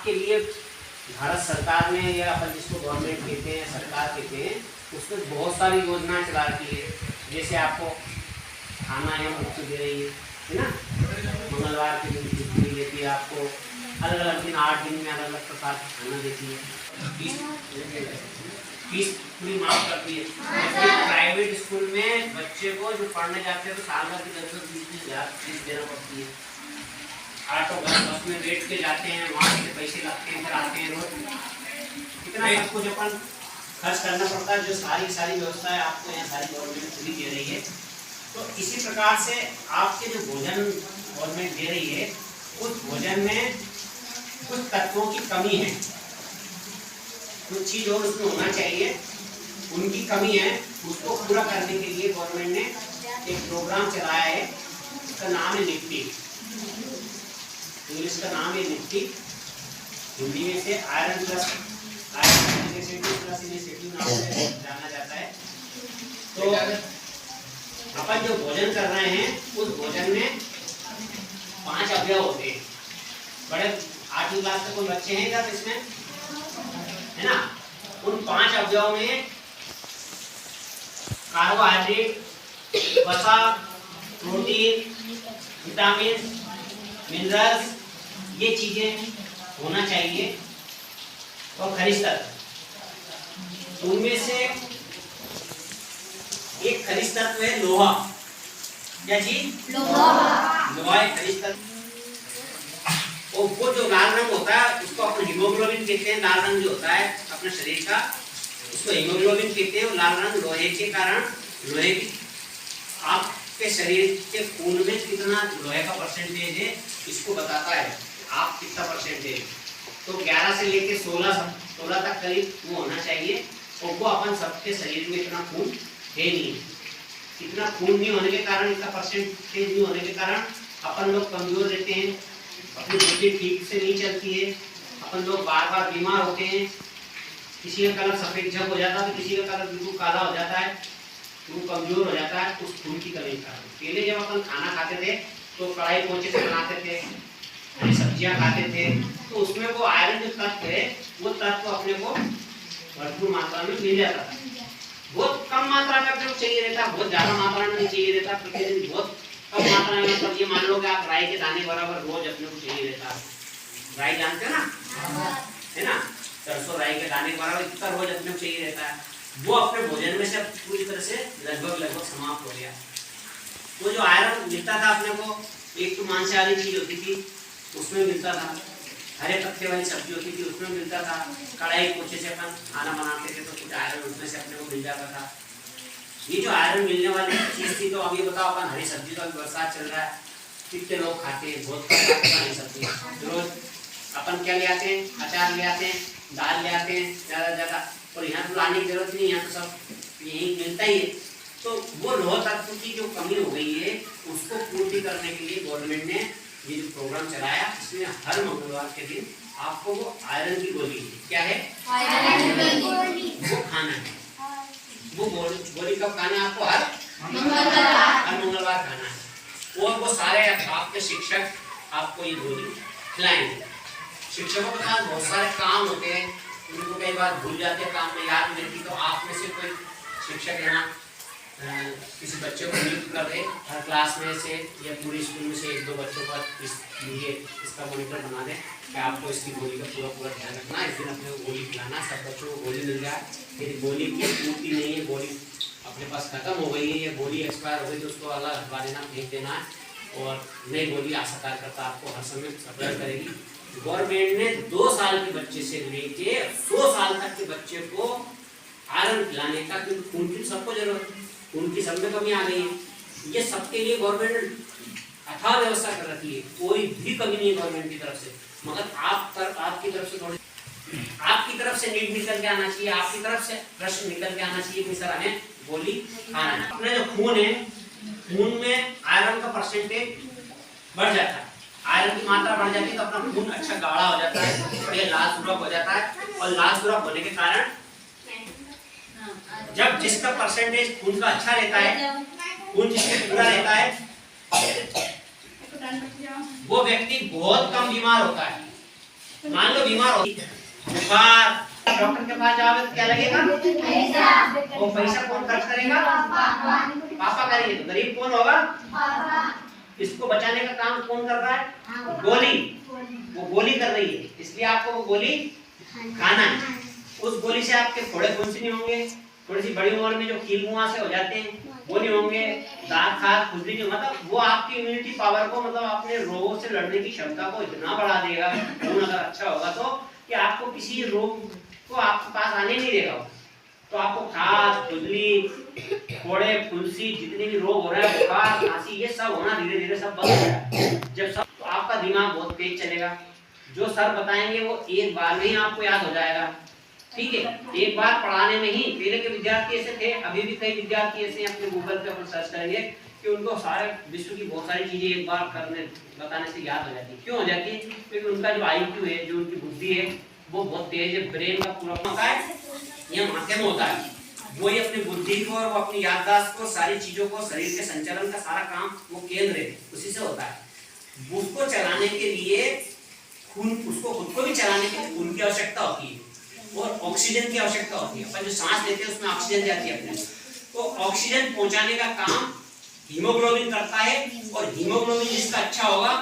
आपके लिए भारत सरकार ने, या अपन जिसको गवर्नमेंट कहते हैं, सरकार कहते हैं, उसमें बहुत सारी योजनाएं चला रखी है। जैसे आपको खाना है मुफ्त दे रही है ना, मंगलवार के दिन छुट्टी देती है आपको, अलग अलग दिन 8 दिन में अलग अलग प्रकार का खाना देती है, फीस पूरी माफ करती है। प्राइवेट स्कूल में बच्चे को जो पढ़ने जाते हैं तो साल भर की 10-20 फीस देना पड़ती है। ऑटो बस में बैठ के जाते हैं, वहाँ से पैसे लगते हैं, फिर आते हैं रोज, इतना सब कुछ अपन खर्च करना पड़ता है। जो सारी व्यवस्थाएं आपको यहाँ सारी गवर्नमेंट पूरी दे रही है। तो इसी प्रकार से आपके जो भोजन गवर्नमेंट दे रही है, उस भोजन में कुछ तत्वों की कमी है, कुछ चीज और उसमें होना चाहिए, उनकी कमी है। उसको पूरा करने के लिए गवर्नमेंट ने एक प्रोग्राम चलाया है, उसका नाम है निफ्टी। इंग्लिश का नाम है निफ्टी, हिंदी में से आयरन प्लस इनिशिएटिव नाम से जाना जाता है। तो अपन जो भोजन कर रहे हैं, उस भोजन में 5 अवयव होते हैं। बड़े 8वीं क्लास तक कोई बच्चे हैं क्या इसमें, है ना? उन 5 अवयव में कार्बोहाइड्रेट, वसा, प्रोटीन, विटामिन, मिनरल्स, ये चीजें होना चाहिए, और खनिज तत्व। उनमें से एक खनिज तत्व है लोहा। क्या चीज? लोहा एक खनिज तत्व। और वो जो लाल रंग होता है उसको अपन हीमोग्लोबिन कहते हैं। लाल रंग जो होता है अपने शरीर का, उसको हीमोग्लोबिन कहते हैं। और लाल रंग लोहे के कारण, लोहे की आपके शरीर के खून में कितना लोहे का परसेंटेज है इसको बताता है, आप कितना परसेंटेज। तो 11 से लेके 16 तक करीब वो होना चाहिए। और वो अपन सबके शरीर में इतना खून है नहीं। इतना खून नहीं होने के कारण, इतना परसेंटेज नहीं होने के कारण अपन लोग कमजोर रहते हैं, अपनी बुद्धि ठीक से नहीं चलती है, अपन लोग बार बार बीमार होते हैं। किसी का कलर सफेद झग हो जाता है तो किसी का कलर बिल्कुल काला हो जाता है, वो कमजोर हो जाता है उस खून की कमी के कारण। पहले जब अपन खाना खाते थे तो कढ़ाई पोंछे से बनाते थे, हरी सब्जियां खाते थे, तो उसमें वो आयरन जो तत्व है, वो तत्व अपने को भरपूर मात्रा में मिल जाता था। बहुत कम मात्रा में अपने को चाहिए रहता, बहुत ज्यादा मात्रा में नहीं चाहिए रहता, प्रतिदिन बहुत कम मात्रा में। मतलब ये मान लो कि आप राई के दाने बराबर रोज अपने को चाहिए रहता। राई जानते हो ना, है ना? सरसों राई के दाने बराबर इतना रोज अपने को चाहिए रहता है। वो अपने भोजन में से पूरी तरह से लगभग समाप्त हो गया। वो जो आयरन मिलता था अपने को, एक तो मांसाहारी चीज होती थी उसमें मिलता था, हरे पत्ते वाली सब्जी होती थी उसमें मिलता था, कढ़ाई पोंछे से अपन खाना बनाते थे तो कुछ आयरन उसमें से अपने को मिल जाता था। ये जो आयरन मिलने वाली चीज थी, तो अब ये बताओ, अपन हरी सब्जी का बरसात चल रहा है, कितने लोग खाते हैं? बहुत कम खाते हैं हरी सब्जी। रोज अपन क्या ले आते हैं? अचार ले आते हैं, दाल ले आते हैं ज्यादा ज्यादा, और यहाँ तो लाने की जरूरत नहीं, यहाँ तो सब यही मिलता ही है। तो वो लोह तत्व की जो कमी हो गई है उसको पूर्ति करने के लिए गवर्नमेंट ने ये जो प्रोग्राम चलाया, इसमें हर मंगलवार के दिन आपको वो आयरन की गोली, क्या है? आयरन की गोली, वो खाना है। वो गोली कब खाना है आपको? हर मंगलवार खाना है। और वो सारे आपके शिक्षक आपको ये गोली खिलाएंगे। शिक्षकों के पास बहुत सारे काम होते हैं, उनको कई बार भूल जाते हैं, काम में याद नहीं रहती। तो आप में से कोई शिक्षक यहाँ किसी बच्चे को नियुक्त कर दे, हर क्लास में से या पूरे स्कूल में से 1-2 बच्चों का इसका मॉनिटर बना दे कि आपको इसकी गोली का पूरा ध्यान रखना, इस दिन अपने को गोली खिलाना, सब बच्चों को गोली मिल जाए। यदि गोली की पूर्ति नहीं है, गोली अपने पास खत्म हो गई है या गोली एक्सपायर हो गई, तो उसको अलग हटवा देना, फेंक देना है, और नई गोली आशा कार्यकर्ता आपको हर समय सप्लाई करेगी। गवर्नमेंट ने 2 साल के बच्चे से लेके 100 साल तक के बच्चे को आयरन खिलाने का, क्योंकि खून की सबको जरूरत है, खून की सब में कमी आ गई है। ये सबके लिए गवर्नमेंट अथाह व्यवस्था कर रखी है, कोई भी कमी नहीं है गवर्नमेंट की तरफ से। मगर आपकी तरफ से थोड़ी, आपकी तरफ से नीट निकल के आना चाहिए, आपकी तरफ से प्रश्न निकल के आना चाहिए कि सर हमें गोली खाना है। अपने जो खून है, खून में आयरन का परसेंटेज बढ़ जाता है, आयरन की मात्रा बढ़ जाती है, तो अपना खून अच्छा गाढ़ा हो जाता है, बढ़िया लाल सुर्ख हो जाता है। और लाल सुर्ख होने के कारण जब जिसका परसेंटेज खून का अच्छा रहता है, खून जिसमें पूरा रहता है, वो व्यक्ति बहुत कम बीमार होता है। मान लो बीमार हो बुखार, डॉक्टर के पास जाओगे तो क्या लगेगा? पैसा। वो पैसा कौन खर्च करेगा? पापा करेंगे। तो गरीब कौन होगा? इसको बचाने का काम कौन कर रहा है? गोली। वो गोली कर रही है, इसलिए आपको वो गोली खाना है। उस गोली से आपके फोड़े फुंसी नहीं होंगे, थोड़ी सी बड़ी उम्र में जो कील मुंह से हो जाते हैं वो नहीं होंगे, दांत खाद खुजली नहीं, मतलब वो आपकी इम्यूनिटी पावर को, मतलब अपने रोगों से लड़ने की क्षमता को इतना बढ़ा देगा खून अगर अच्छा होगा तो, कि आपको किसी रोग को आपके पास आने नहीं देगा। तो आपको खाद खुजली फोड़े फुंसी जितने भी रोग हो रहे हैं, बुखार खांसी, ये सब होना धीरे धीरे सब बंद हो जाएगा। जब सब, तो आपका दिमाग बहुत तेज चलेगा, जो सर बताएंगे वो एक बार में ही आपको याद हो जाएगा। ठीक है, एक बार पढ़ाने में ही, पहले के विद्यार्थी ऐसे थे, अभी भी कई विद्यार्थी ऐसे अपने गूगल पे अपन सर्च करेंगे कि उनको सारे विश्व की बहुत सारी चीजें एक बार करने बताने से याद हो जाती है। क्यों हो जाती है? क्योंकि उनका जो IQ है, जो उनकी बुद्धि है, वो बहुत तेज है। ब्रेन का पूरा होता है, ये माथे में होता है, वो ही अपनी बुद्धि को और वो अपनी याददाश्त को, सारी चीजों को, शरीर के संचालन का सारा काम वो केंद्र है, उसी से होता है। उसको चलाने के लिए खून, उसको खुद को भी चलाने के लिए खून की आवश्यकता होती है और ऑक्सीजन की आवश्यकता होती है। अपन जो सांस लेते हैं उसमें ऑक्सीजन जाती है अपने, तो ऑक्सीजन पहुंचाने का काम हीमोग्लोबिन करता है। और हीमोग्लोबिन जिसका अच्छा होगा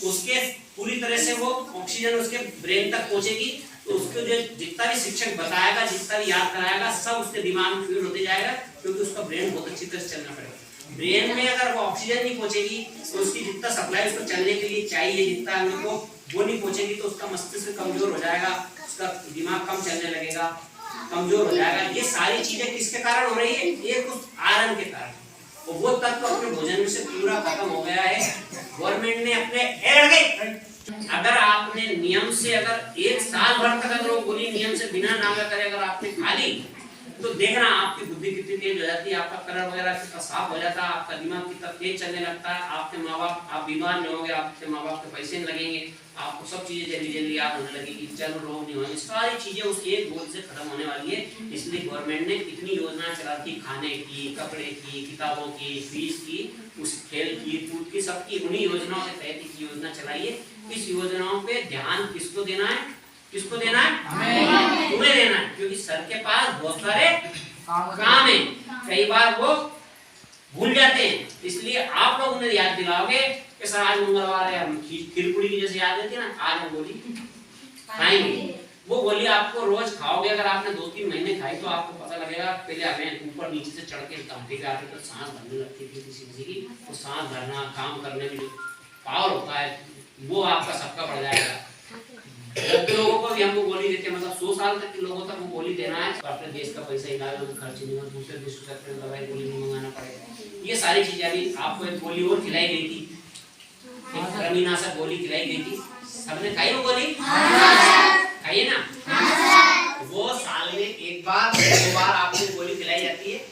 उसके पूरी तरह से वो ऑक्सीजन उसके ब्रेन तक पहुंचेगी, तो उसको जो जितना भी शिक्षक बताएगा, जितना भी याद कराएगा, सब उसके दिमाग में फीड होते जाएगा, क्योंकि उसका ब्रेन बहुत अच्छी तरह से चलना पड़ेगा। ब्रेन में अगर वो ऑक्सीजन नहीं पहुंचेगी तो उसकी जितना सप्लाई उसको चलने के लिए चाहिए, जितना हम लोग वो नहीं पहुंचेगी, तो उसका मस्तिष्क कमजोर हो जाएगा, उसका दिमाग कम चलने लगेगा, कमजोर हो जाएगा। ये सारी चीजें किसके कारण हो रही है? ये कुछ आयरन के कारण। और वो तत्व अपने भोजन में से पूरा खत्म हो गया है। गवर्नमेंट ने अपने अगर आपने नियम से, अगर 1 साल भर तक अगर वो गोली नियम से बिना नागा करे अगर आपने खा ली, तो देखना आपकी बुद्धि कितनी तेज हो जाती है, आपका कलर वगैरह कितना साफ हो जाता है, आपका दिमाग कितना तेज चलने लगता है, आपके माँ बाप, आप बीमार नहीं होंगे, आपके माँ बाप के पैसे नहीं लगेंगे, आपको सब चीजें जल्दी जल्दी याद होने लगेगी, जल रोग नहीं होंगे, सारी चीजें उस एक गोल से खत्म होने वाली है। इसलिए गवर्नमेंट ने इतनी योजना चला दी, खाने की, कपड़े की, किताबों की, फीस की, उस खेल की, कूद की, सबकी उन्हीं योजनाओं के तहत योजना चलाई है। इस योजनाओं पे ध्यान किसको देना है? किसको देना है? हमें। तुम्हें देना है, क्योंकि सर के पास बहुत सारे काम है, कई बार वो भूल जाते हैं, इसलिए आप लोग उन्हें याद दिलाओगे कि सर आज मंगलवार है, हम खीर पूरी की जैसे याद देती है ना, आज हम गोली खाएंगे। वो गोली आपको रोज खाओगे, अगर आपने 2-3 महीने खाई तो आपको पता लगेगा। पहले हमें ऊपर नीचे से चढ़ के घंटे पे आते तो सांस भरने लगती थी किसी की, तो सांस भरना, काम करने में जो पावर होता है वो आपका सबका बढ़ जाएगा। लोगों को भी हमको गोली देते हैं, मतलब 100 साल तक के लोगों तक वो गोली देना है, तो अपने देश का पैसा इलाज में खर्च नहीं होगा, दूसरे देश से दवाई गोली नहीं मंगाना पड़ेगा। ये सारी चीजें अभी आपको एक गोली और खिलाई गई थी, एक कृमिनाशक गोली खिलाई गई थी, सबने खाई वो गोली? खाइए ना। वो साल में 1 बार 2 बार आपको गोली खिलाई जाती है,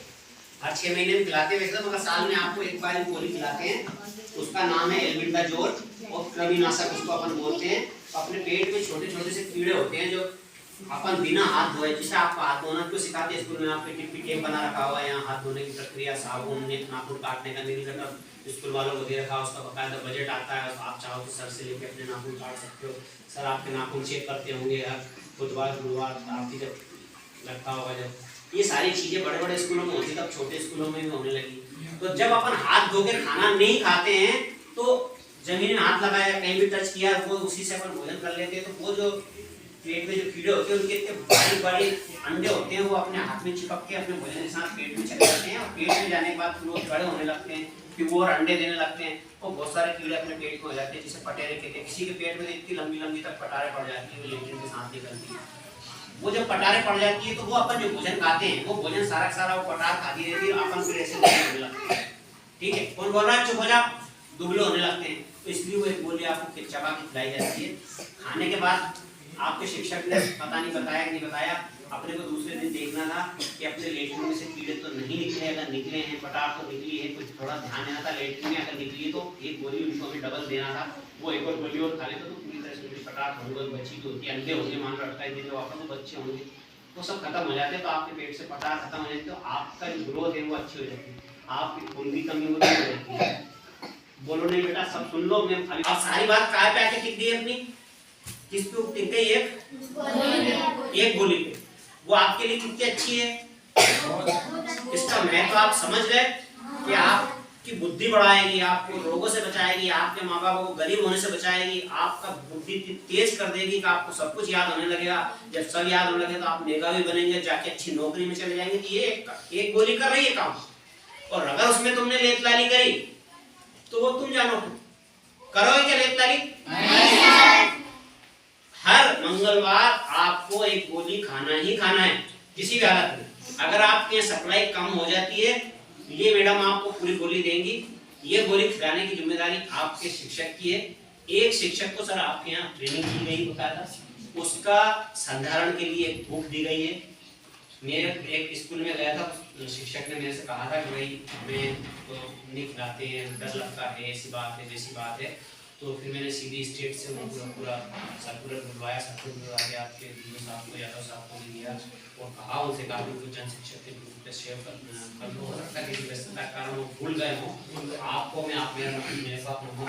हर 6 महीने में खिलाते हैं वैसे, मगर साल में आपको 1 बार गोली खिलाते हैं। उसका नाम है एल्बेंडाजोल और कृमिनाशक उसको अपन बोलते हैं। अपने पेट में छोटे छोटे से कीड़े होते हैं जो अपन बिना हाथ धोए, जैसे आपको हाथ धोना क्यों सिखाते हैं स्कूल में, आपके टिप्पी टेप बना रखा हुआ है, यहाँ हाथ धोने की प्रक्रिया, साबुन, नाखून काटने का नील कटर स्कूल वालों को दे रखा, उसका बकायदा बजट आता है, आप चाहो तो सर से लेके अपने नाखून काट सकते हो। सर आपके नाखून चेक करते होंगे हर बुधवार गुरुवार, आपकी जब लगता होगा जब। ये सारी चीजें बड़े बड़े स्कूलों में होती, तब छोटे स्कूलों में भी होने लगी। तो जब अपन हाथ धो के खाना नहीं खाते हैं तो जमीन में हाथ लगाया, कहीं भी टच किया, वो उसी से अपन भोजन कर लेते हैं, तो वो जो पेट में जो कीड़े होते हैं उनके इतने बड़े बड़े अंडे होते हैं, वो अपने हाथ में चिपक के अपने भोजन के साथ पेट में चले जाते हैं, और पेट में जाने के बाद वो बड़े होने लगते हैं, फिर वो और अंडे देने लगते हैं, और बहुत सारे कीड़े अपने पेट में हो जाते हैं, जिसे पटेरे कहते हैं। किसी के पेट में इतनी लंबी लंबी तक पटारे पड़ जाती है, वो लेटरिन के साथ निकलती है। वो जब पटारे पड़ जाती है तो वो अपन जो भोजन खाते हैं, वो भोजन सारा सारा वो पटार खाती रहती है, अपन फिर ऐसे होने लगते हैं। ठीक है, कौन बोल रहा है? चुप हो जाओ, दुबले होने लगते हैं। तो इसलिए वो एक गोली आपको चबा के खिलाई जाती है। खाने के बाद आपके शिक्षक ने पता नहीं बताया कि नहीं बताया, अपने को दूसरे दिन देखना था कि अपने लेटरिन में से कीड़े तो नहीं निकले, अगर निकले हैं, पटार तो निकली है, कुछ थोड़ा ध्यान देना था। लेटरिन में अगर निकली है तो एक गोली उनको हमें डबल देना था, वो एक और गोली और खा लेते तो पूरी तरह से पटार थोड़ी बहुत बची होती है, अंडे होंगे, मान लो 28 दिन वापस वो बच्चे होंगे, वो सब खत्म हो जाते हैं, तो आपके पेट से पटार खत्म हो जाते, तो आपका जो ग्रोथ है वो अच्छी हो जाती है, आपकी खून की कमी होती है। बोलो नहीं बेटा, सब सुन लो, मैं आप सारी बात काय पे आके लिख दी अपनी, किस पे उगती है? एक गोली पे। वो आपके लिए कितनी अच्छी है? इसका महत्व आप समझ गए कि आपकी बुद्धि बढ़ाएगी, आपको रोगों से बचाएगी, आपके माँ बाप को गरीब होने से बचाएगी, आपका बुद्धि तेज कर देगी कि आपको सब कुछ याद होने लगेगा। जब सब याद होने लगे तो आप मेधावी बनेंगे, जाके अच्छी नौकरी में चले जाएंगे। ये एक गोली कर रही है काम, और अगर उसमें तुमने लेतलाली करी तो वो तुम जानो। करोगे क्या लेतलाली? हर मंगलवार आपको एक गोली खाना ही खाना है किसी भी हालत में। अगर आपके सप्लाई कम हो जाती है, ये मैडम आपको पूरी गोली देंगी। ये गोली खिलाने की जिम्मेदारी आपके शिक्षक की है। एक शिक्षक को सर आपके यहाँ ट्रेनिंग दी गई बताया था, उसका संधारण के लिए एक बुक दी गई है। मेरे एक स्कूल में गया था, शिक्षक ने मेरे से कहा था कि भाई हमें तो नहीं खिलाते हैं, डर लगता है, ऐसी बात है वैसी बात है। तो फिर मैंने सीधी स्टेट से पूरा सर्कुलर बुलवाया, सर्कुलर बुलवा के आपके डीओ साहब को, यादव साहब को भी दिया और कहा उनसे कहा कि जन शिक्षक के ग्रुप पे शेयर कर लो। हो सकता है कि व्यस्तता के कारण वो भूल गए हो, आपको मैं आप मेरे साथ नंबर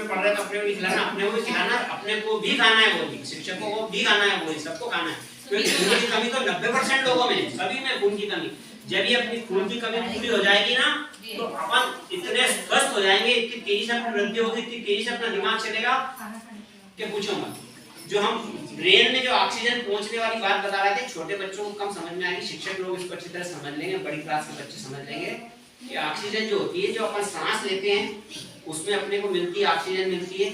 पढ़ रहे तो अपने को भी खिलाना, अपने को भी खिलाना, अपने को भी खाना है गोली, शिक्षकों को भी खाना है गोली, सबको खाना है। क्योंकि खून की कमी तो 90% लोगों में, सभी में खून की कमी। जब ये अपनी खून की कमी पूरी हो जाएगी ना, तो अपन इतने स्वस्थ हो जाएंगे, इतनी तेजी से अपनी वृद्धि होगी, इतनी तेजी से अपना दिमाग चलेगा कि पूछो मत। जो हम ब्रेन में जो ऑक्सीजन पहुंचने वाली बात बता रहे थे, छोटे बच्चों को कम समझ में आएगी, शिक्षक लोग इसको अच्छी तरह समझ लेंगे, बड़ी क्लास के बच्चे समझ लेंगे कि ऑक्सीजन जो होती है, जो अपन सांस लेते हैं उसमें अपने को मिलती है, ऑक्सीजन मिलती है।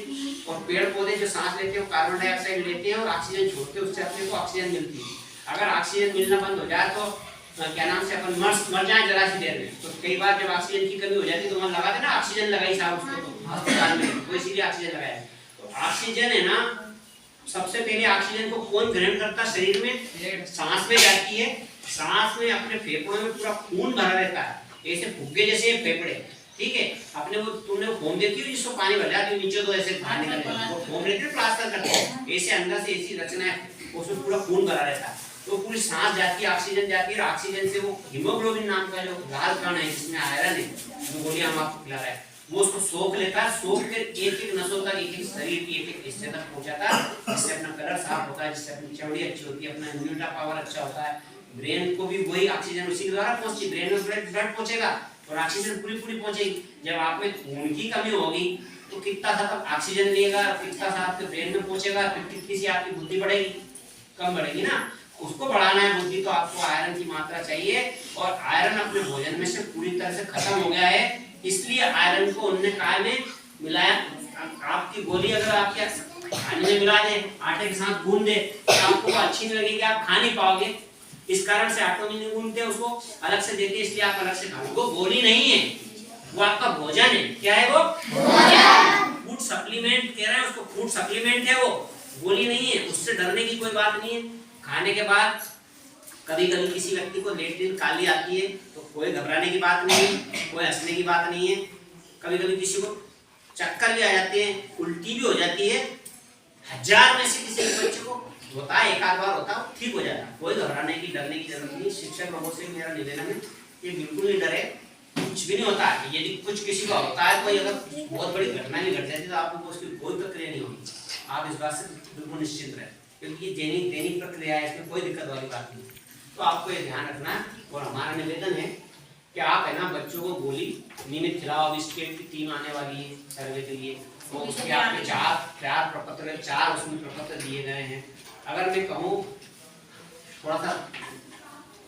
और पेड़ पौधे जो सांस लेते हैं वो कार्बन डाइऑक्साइड लेते हैं और ऑक्सीजन छोड़ते हैं, उससे अपने को ऑक्सीजन मिलती है। अगर ऑक्सीजन मिलना बंद हो जाए तो क्या नाम से अपन मर जाए जरा सी देर में। तो कई बार जब ऑक्सीजन की कमी हो जाती है तो मन लगा देना ऑक्सीजन लगाई साहब उसको, तो अस्पताल में वो इसीलिए ऑक्सीजन लगाया। तो ऑक्सीजन है ना, सबसे पहले ऑक्सीजन को कौन ग्रहण करता है शरीर में? सांस में जाती है, सांस में अपने फेफड़ों में पूरा खून भरा रहता है, ऐसे फुग्गे जैसे फेफड़े, ठीक है। अपने वो तुमने फोम देखी हो जिसको पानी भर जाती है नीचे तो ऐसे बाहर निकलता है, वो फोम रहती है प्लास्टर करते हैं, ऐसे अंदर से ऐसी रचना है, उसमें पूरा खून भरा रहता है। तो पूरी सांस जाती है, ऑक्सीजन जाती है, और ऑक्सीजन से वो हीमोग्लोबिन नाम का जो लाल कण है जिसमें आयरन है, जो गोलियां हम आपको खिला रहे हैं, वो उसको सोख लेता है, सोख कर एक एक नसों तक, एक एक शरीर की एक एक हिस्से तक पहुंचाता है, जिससे अपना कलर साफ होता है, जिससे अपनी चमड़ी अच्छी होती है, अपना इम्यूनिटी पावर अच्छा होता है। ब्रेन को भी वही ऑक्सीजन उसी के द्वारा पहुंचती है, ब्रेन में ब्लड पहुंचेगा और ऑक्सीजन पूरी पूरी पहुंचेगी। जब आप में खून की कमी होगी तो कितना सा तक ऑक्सीजन लेगा, कितना सा आपके ब्रेन में पहुंचेगा, फिर कितनी सी आपकी बुद्धि बढ़ेगी? कम बढ़ेगी ना। उसको बढ़ाना है बुद्धि, तो आपको आयरन की मात्रा चाहिए, और आयरन अपने भोजन में से पूरी तरह से खत्म हो गया है, इसलिए आयरन को उन्होंने काय में मिलाया। आपकी गोली अगर आपके खाने में मिला दे, आटे के साथ गूंद दे, तो आपको अच्छी नहीं लगेगी, आप खा नहीं पाओगे। इस कारण से आटो में नहीं गूंदते, उसको अलग से देते, इसलिए आप अलग से खाओगे। वो गोली नहीं है, वो आपका भोजन है। क्या है वो? भोजन। फूड सप्लीमेंट कह रहे हैं उसको, फूड सप्लीमेंट है वो, गोली नहीं है। उससे डरने की कोई बात नहीं है। खाने के बाद कभी कभी किसी व्यक्ति को लेटरिन काली आती है तो कोई घबराने की बात नहीं है, कोई हंसने की बात नहीं है। कभी कभी किसी को चक्कर भी आ जाते हैं, उल्टी भी हो जाती है, 1000 में से किसी बच्चे को होता है, एक आध बार होता है, ठीक हो जाता है। कोई घबराने की डरने की जरूरत नहीं। शिक्षक लोगों से मेरा निवेदन है कि बिल्कुल नहीं डरे, कुछ भी नहीं होता है। यदि कुछ किसी का होता है, कोई अगर बहुत बड़ी घटना भी घट जाती है तो आपको उसकी कोई प्रक्रिया नहीं होगी, आप इस बात से बिल्कुल निश्चिंत रहे, क्योंकि ये दैनिक प्रक्रिया है, इसमें कोई दिक्कत वाली बात नहीं। तो आपको ये ध्यान रखना है। और हमारा निवेदन है कि आप है ना बच्चों को गोली नियमित खिलाओ। अभी स्टेट की टीम आने वाली है सर्वे के लिए, तो उसके आपके चार प्रपत्र, 4 उसमें प्रपत्र दिए गए हैं। अगर मैं कहूँ, थोड़ा सा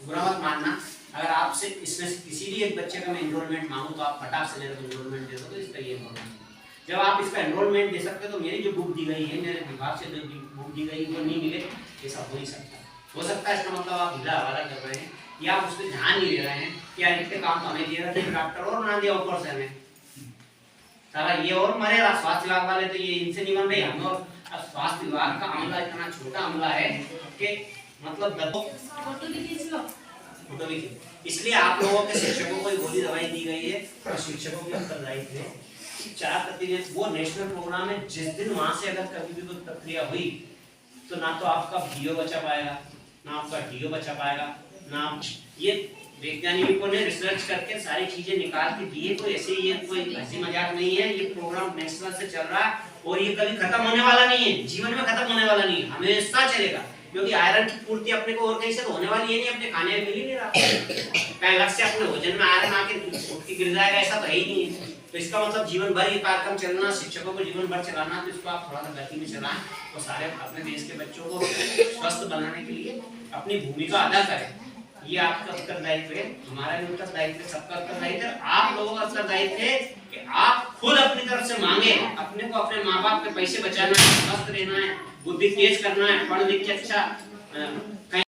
बुरा मत मानना, अगर आपसे इसमें से किसी भी एक बच्चे का मैं एनरोलमेंट मांगूं तो आप फटाक से मेरे को एनरोलमेंट दे दो, तो इसका ये एनरोलमेंट। जब आप इसका एनरोलमेंट दे सकते हो तो मेरी जो बुक दी गई है, मेरे विभाग से जो बुक दी गई वो नहीं मिले, ऐसा हो नहीं सकता। हो सकता है इसका मतलब आप ढीला हवाला कर रहे हैं या आप उस पर ध्यान नहीं दे रहे हैं कि यार इतने काम तो हमें दिए रहे थे, डॉक्टर और बना दिया ऊपर से हमें, सारा ये और मरेगा। स्वास्थ्य विभाग वाले तो ये इनसे नहीं बन रहे हमें, और अब स्वास्थ्य विभाग का अमला इतना छोटा अमला है कि मतलब फोटो भी खींच लो। इसलिए आप लोगों के शिक्षकों को गोली दवाई दी गई है और शिक्षकों के उत्तरदायित्व है। 4% वो नेशनल प्रोग्राम है। जिस दिन वहां से अगर कभी भी कोई प्रक्रिया हुई तो ना तो आपका डीओ बचा पाएगा, ना आपका डीओ बचा पाएगा, नाम, ये वैज्ञानिकों ने रिसर्च करके सारी चीजें निकाल के दी है। कोई ऐसे ये कोई हंसी मजाक नहीं है, ये प्रोग्राम नेशनल से चल रहा है और ये कभी खत्म होने वाला नहीं है, जीवन में खत्म होने वाला नहीं है, हमेशा चलेगा। क्योंकि आयरन की पूर्ति अपने को और कहीं से तो होने वाली है नहीं, अपने खाने में मिल ही नहीं रहा। कहीं अलग से अपने भोजन में आयरन आके उठ के गिर जाएगा, ऐसा तो है ही नहीं है। तो इसका मतलब जीवन भर ये कार्यक्रम चलना, शिक्षकों को जीवन भर चलाना, तो इसको आप थोड़ा सा गति में चलाएं और सारे अपने देश के बच्चों को स्वस्थ बनाने के लिए अपनी भूमिका अदा करें। ये आपका उत्तरदायित्व है, हमारा भी उत्तरदायित्व है, सबका उत्तरदायित्व है। आप लोगों का उत्तरदायित्व है कि आप खुद अपनी तरफ से मांगे, अपने को अपने माँ बाप के पैसे बचाना है, स्वस्थ रहना है, बुद्धि तेज करना है, पढ़ लिख के अच्छा